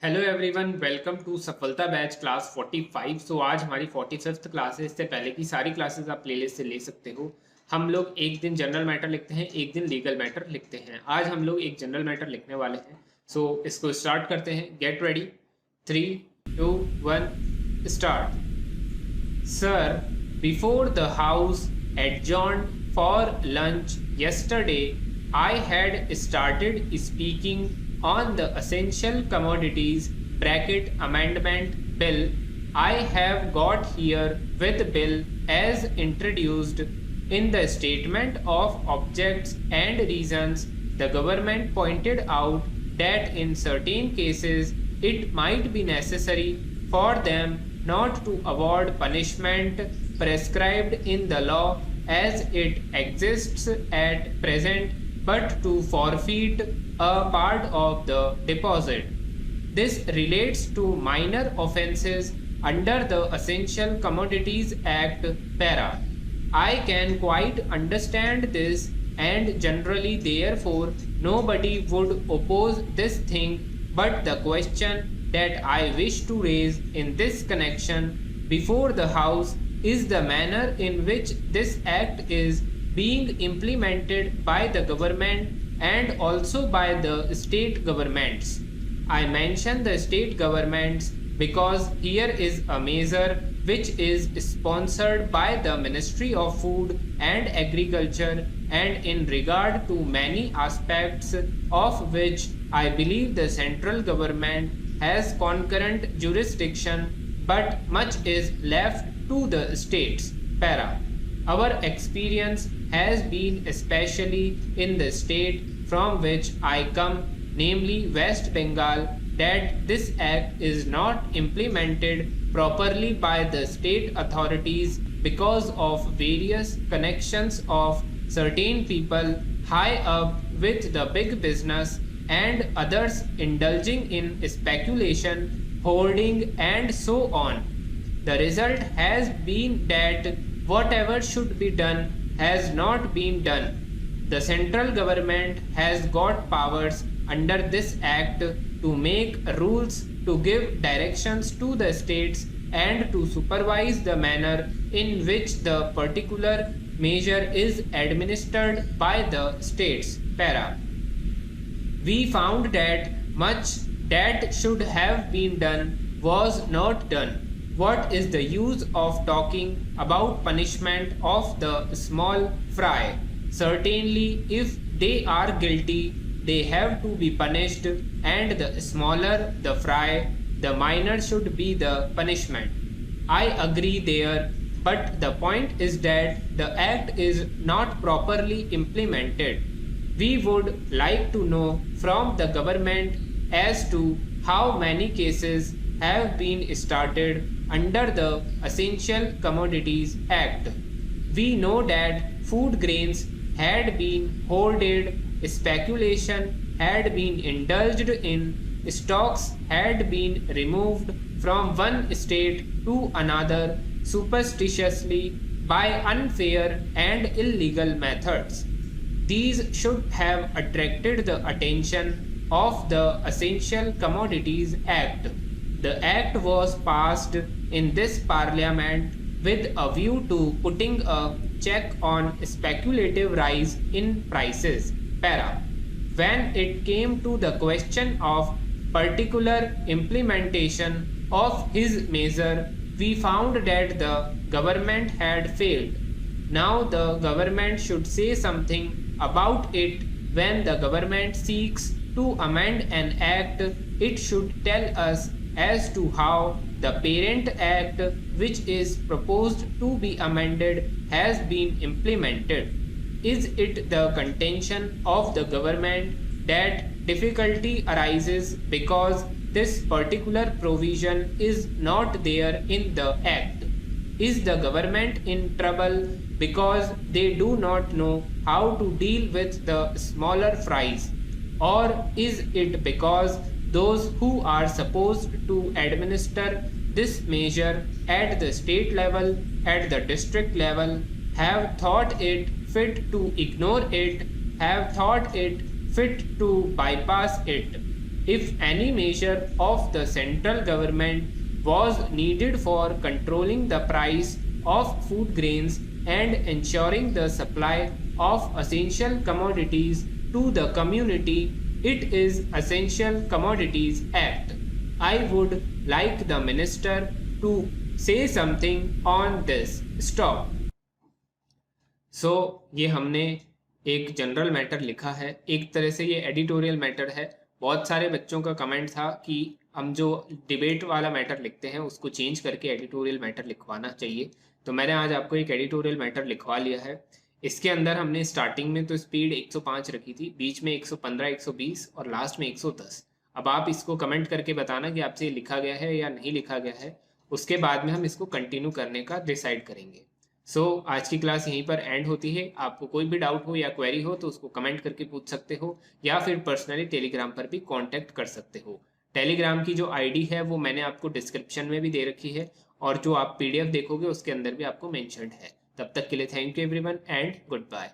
Hello everyone, welcome to सफलता batch class 45। सो आज हमारी 45th क्लास है। इससे पहले की सारी क्लासेस आप प्लेलिस्ट से ले सकते हो। हम लोग एक दिन जनरल मैटर लिखते हैं, एक दिन लीगल मैटर लिखते हैं। आज हम लोग एक जनरल मैटर लिखने वाले हैं। सो इसको स्टार्ट करते हैं। Get ready, 3, 2, 1, start. Sir, before the House adjourned for lunch yesterday, I had started speaking on the essential commodities bracket amendment bill. I have got here with bill as introduced. In the statement of objects and reasons, the government pointed out that in certain cases it might be necessary for them not to award punishment prescribed in the law as it exists at present, but to forfeit a part of the deposit. This relates to minor offences under the Essential Commodities Act para. I can quite understand this, and generally, therefore, nobody would oppose this thing, but the question that I wish to raise in this connection before the House is the manner in which this act is being implemented by the government and also by the state governments. I mention the state governments because here is a measure which is sponsored by the Ministry of Food and Agriculture, and in regard to many aspects of which I believe the central government has concurrent jurisdiction, but much is left to the states. Para. Our experience has been, especially in the state from which I come, namely West Bengal, that this act is not implemented properly by the state authorities because of various connections of certain people high up with the big business and others indulging in speculation, hoarding, and so on. The result has been that whatever should be done has not been done. The central government has got powers under this act to make rules, to give directions to the states, and to supervise the manner in which the particular measure is administered by the states. Para. We found that much that should have been done was not done. What is the use of talking about punishment of the small fry? Certainly, if they are guilty, they have to be punished, and the smaller the fry, the minor should be the punishment. I agree there, but the point is that the act is not properly implemented. We would like to know from the government as to how many cases have been started under the Essential Commodities Act. We know that food grains had been hoarded, speculation had been indulged in, stocks had been removed from one state to another superstitiously by unfair and illegal methods. These should have attracted the attention of the Essential Commodities Act. The Act was passed in this Parliament with a view to putting a check on speculative rise in prices. Para. When it came to the question of particular implementation of his measure, we found that the government had failed. Now the government should say something about it. When the government seeks to amend an act, it should tell us as to how the parent act which is proposed to be amended has been implemented. Is it the contention of the government that difficulty arises because this particular provision is not there in the act? Is the government in trouble because they do not know how to deal with the smaller fries? Or is it because those who are supposed to administer this measure at the state level, at the district level, have thought it fit to ignore it, have thought it fit to bypass it? if any measure of the central government was needed for controlling the price of food grains and ensuring the supply of essential commodities to the community, it is Essential Commodities Act. I would like the minister to say something on this. Stop. ये हमने एक general matter लिखा है, एक तरह से ये editorial matter है। बहुत सारे बच्चों का कमेंट था कि हम जो डिबेट वाला मैटर लिखते हैं उसको चेंज करके एडिटोरियल मैटर लिखवाना चाहिए, तो मैंने आज आपको एक एडिटोरियल मैटर लिखवा लिया है। इसके अंदर हमने स्टार्टिंग में तो स्पीड 105 रखी थी, बीच में 115, 120 और लास्ट में 110। अब आप इसको कमेंट करके बताना कि आपसे लिखा गया है या नहीं लिखा गया है, उसके बाद में हम इसको कंटिन्यू करने का डिसाइड करेंगे। आज की क्लास यहीं पर एंड होती है। आपको कोई भी डाउट हो या क्वेरी हो तो उसको कमेंट करके पूछ सकते हो, या फिर पर्सनली टेलीग्राम पर भी कांटेक्ट कर सकते हो। टेलीग्राम की जो आईडी है वो मैंने आपको डिस्क्रिप्शन में भी दे रखी है, और जो आप पीडीएफ देखोगे उसके अंदर भी आपको मेंशन्ड है। तब तक के लिए thank you everyone and good bye.